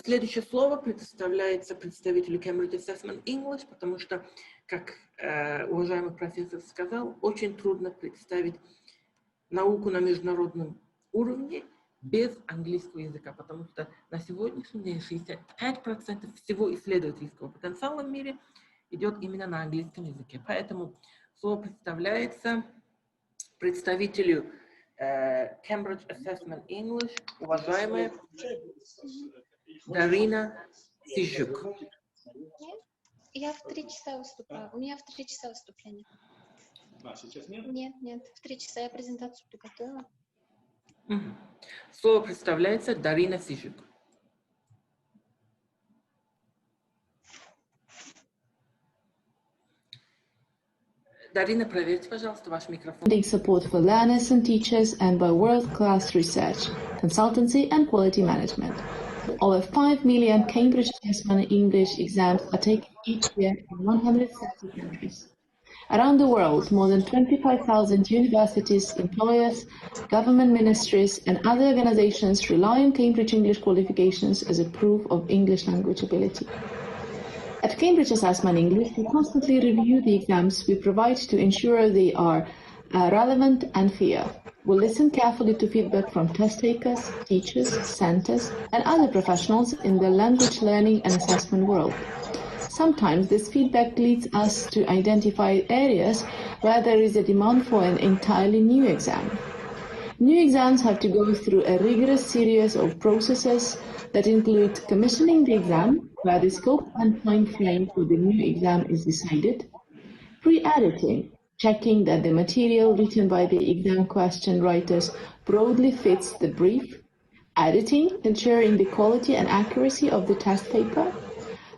Следующее слово предоставляется представителю Cambridge Assessment English, потому что, как уважаемый профессор сказал, очень трудно представить науку на международном уровне без английского языка, потому что на сегодняшний день 65% всего исследовательского потенциала в мире идет именно на английском языке. Поэтому слово представляется представителю Cambridge Assessment English, уважаемая Daryana Sizhuk. Я в 3 часа выступаю. У меня в 3 часа выступление. А, сейчас нет? Нет. В 3 часа я презентацию приготовила. Слово представляется Daryana Sizhuk. Darina, проверьте, пожалуйста, ваш микрофон. Support for learners and teachers and by world-class research, consultancy and quality management. Over 5 million Cambridge Assessment English exams are taken each year in 130 countries. Around the world, more than 25,000 universities, employers, government ministries, and other organizations rely on Cambridge English qualifications as a proof of English language ability. At Cambridge Assessment English, we constantly review the exams we provide to ensure they are relevant and fair. We listen carefully to feedback from test takers, teachers, centers, and other professionals in the language learning and assessment world. Sometimes this feedback leads us to identify areas where there is a demand for an entirely new exam. New exams have to go through a rigorous series of processes that include commissioning the exam, where the scope and time frame for the new exam is decided, pre-editing, checking that the material written by the exam question writers broadly fits the brief, editing, ensuring the quality and accuracy of the test paper,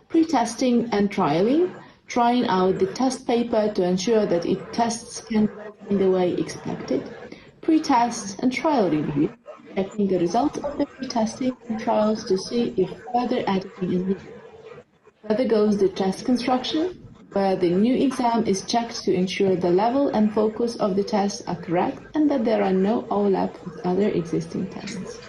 pre-testing and trialing, trying out the test paper to ensure that its tests can work in the way expected, pre-test and trial review, checking the results of the pre-testing and trials to see if further editing is needed. Further goes the test construction, where the new exam is checked to ensure the level and focus of the tests are correct and that there are no overlap with other existing tests.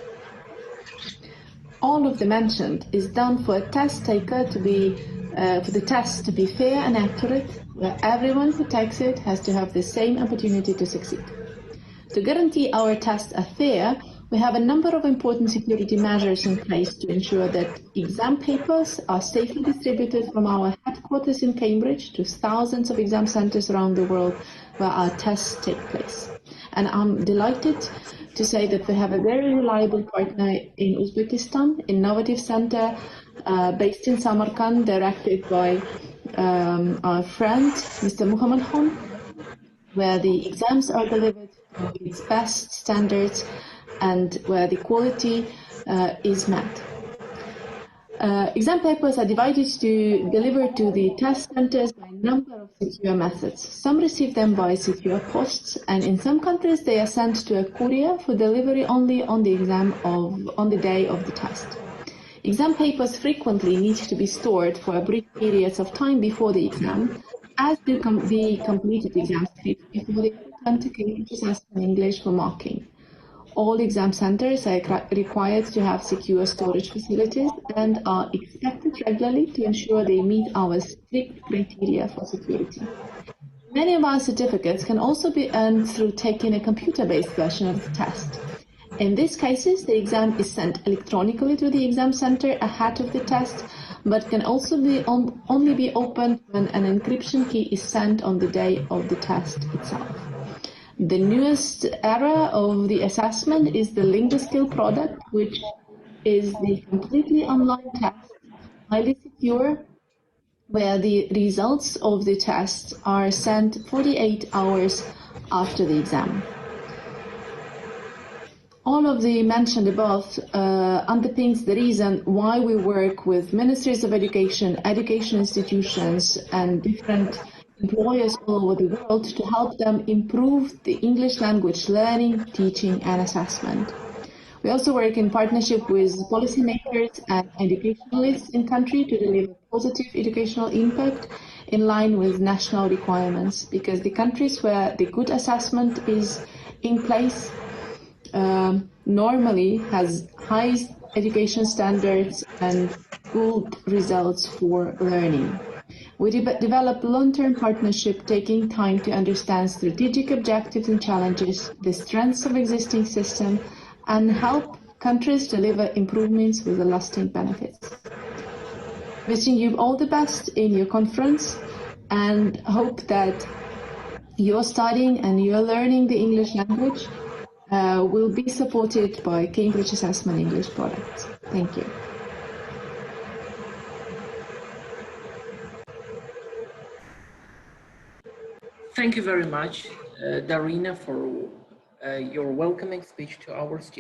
All of the mentioned is done for a test taker to be, for the test to be fair and accurate, where everyone who takes it has to have the same opportunity to succeed. To guarantee our tests are fair, we have a number of important security measures in place to ensure that exam papers are safely distributed from our headquarters in Cambridge to thousands of exam centers around the world where our tests take place. And I'm delighted to say that we have a very reliable partner in Uzbekistan, Innovative Center, based in Samarkand, directed by our friend, Mr. Muhammad Khan, where the exams are delivered to its best standards and where the quality is met. Exam papers are divided to deliver to the test centers by a number of secure methods. Some receive them by secure posts, and in some countries they are sent to a courier for delivery only on the day of the test. Exam papers frequently need to be stored for a brief periods of time before the exam, as do the completed exam scripts before they return to Cambridge Assessment English for marking. All exam centers are required to have secure storage facilities and are inspected regularly to ensure they meet our strict criteria for security. Many of our certificates can also be earned through taking a computer-based version of the test. In these cases, the exam is sent electronically to the exam center ahead of the test, but can also only be opened when an encryption key is sent on the day of the test itself. The newest era of the assessment is the LinguaSkill product, which is the completely online test, highly secure, where the results of the test are sent 48 hours after the exam. All of the mentioned above underpins the reason why we work with ministries of education, education institutions, and different employers all over the world to help them improve the English language learning, teaching, and assessment. We also work in partnership with policymakers and educationalists in country to deliver positive educational impact in line with national requirements, because the countries where the good assessment is in place normally has high education standards and good results for learning. We develop long-term partnership, taking time to understand strategic objectives and challenges, the strengths of existing system, and help countries deliver improvements with lasting benefits. Wishing you all the best in your conference and hope that your studying and your learning the English language will be supported by Cambridge Assessment English products. Thank you. Thank you very much, Daryana, for your welcoming speech to our students.